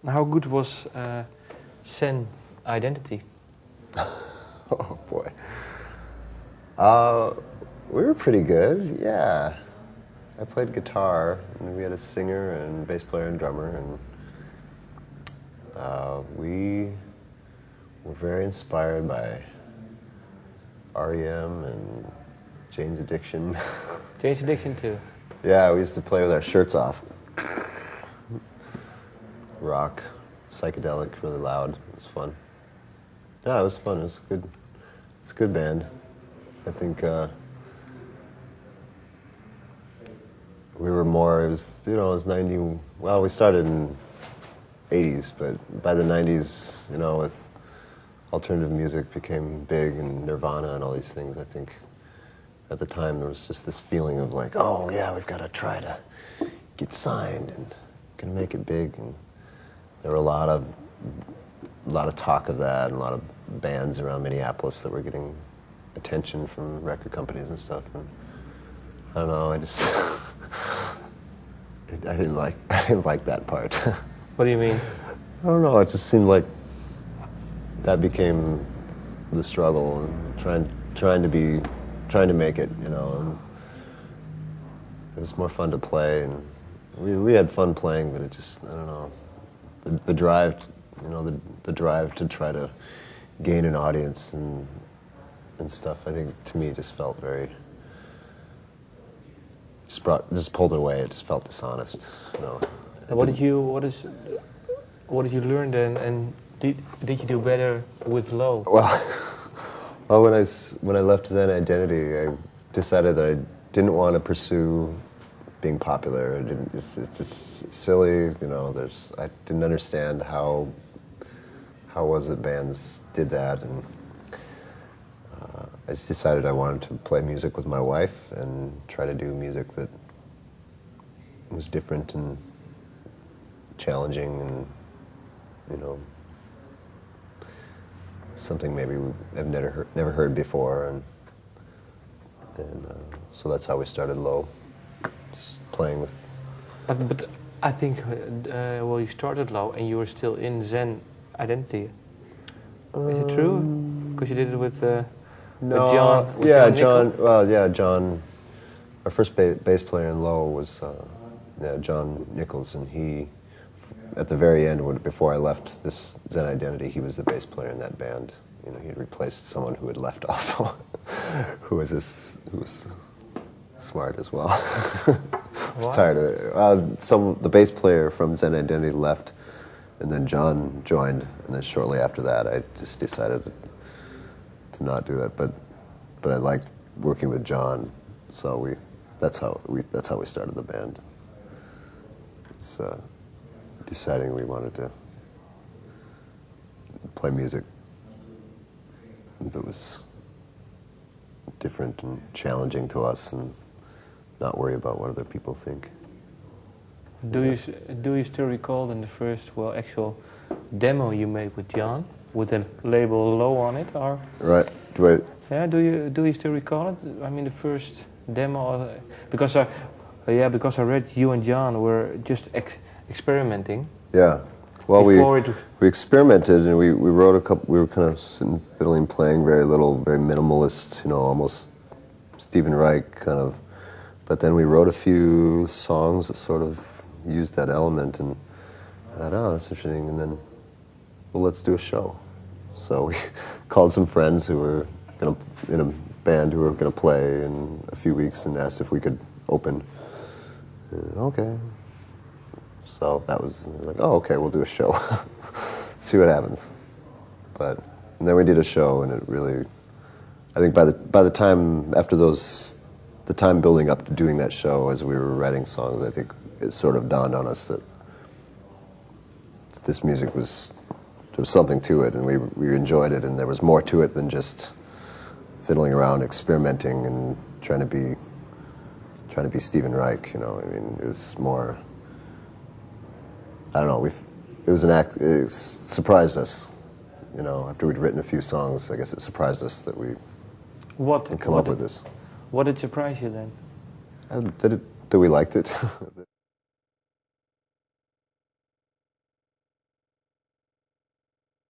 How good was Zen Identity? Oh boy. We were pretty good, yeah. I played guitar, and we had a singer and bass player and drummer, and we were very inspired by REM and Jane's Addiction. Jane's Addiction too? Yeah, we used to play with our shirts off. Rock, psychedelic, really loud. It was fun. Yeah, it was fun. It was good. It's a good band. I think we were more. It was, you know, it was 90. Well, we started in 80s, but by the 90s, you know, with alternative music became big and Nirvana and all these things. I think at the time there was just this feeling of like, oh yeah, we've got to try to get signed and gonna make it big. And there were a lot of talk of that, and a lot of bands around Minneapolis that were getting attention from record companies and stuff. And I don't know, I just I didn't like that part. What do you mean? I don't know. It just seemed like that became the struggle, and trying to make it, you know. And it was more fun to play, and we had fun playing, but it just, I don't know, the drive, you know, the drive to try to gain an audience and stuff. I think to me just felt very just pulled it away. It just felt dishonest, you know. What did you learn then, and did you do better with low? Well, when I left Zen Identity, I decided that I didn't want to pursue being popular. It's just silly, you know. I didn't understand how was it bands did that, and I just decided I wanted to play music with my wife and try to do music that was different and challenging, and, you know, something maybe I've never heard before, and so that's how we started Low, just playing with. But I think well, you started Low and you were still in Zen Identity. Is it true? Because you did it with John. John. Well, yeah, John. Our first bass player in Low was John Nichols, and he, at the very end, before I left this Zen Identity, he was the bass player in that band. You know, he had replaced someone who had left also, who was smart as well. I was tired of it. The bass player from Zen Identity left, and then John joined, and then shortly after that, I just decided to not do that. But I liked working with John, so that's how we started the band. It's deciding we wanted to play music that was different and challenging to us, and not worry about what other people think. Do you still recall in the first, actual demo you made with John, with the label Low on it, or? Right. Yeah. Do you still recall it? I mean, the first demo, because I read you and John were just experimenting. Yeah. Well, we experimented, and we wrote a couple. We were kind of sitting, fiddling, playing very little, very minimalist, you know, almost Stephen Reich kind of. But then we wrote a few songs that sort of used that element, and I thought, oh, that's interesting. And then, well, let's do a show. So we called some friends who were in a band who were going to play in a few weeks, and asked if we could open. Okay. So that was like, oh, okay, we'll do a show. See what happens. And then we did a show, and it really, I think by the time after the time building up to doing that show, as we were writing songs, I think it sort of dawned on us that this music there was something to it, and we enjoyed it, and there was more to it than just fiddling around, experimenting, and trying to be Stephen Reich. You know, I mean, it was more. I don't know. It surprised us. You know, after we'd written a few songs, I guess it surprised us that we had come up with this. What did surprise you then? That we liked it.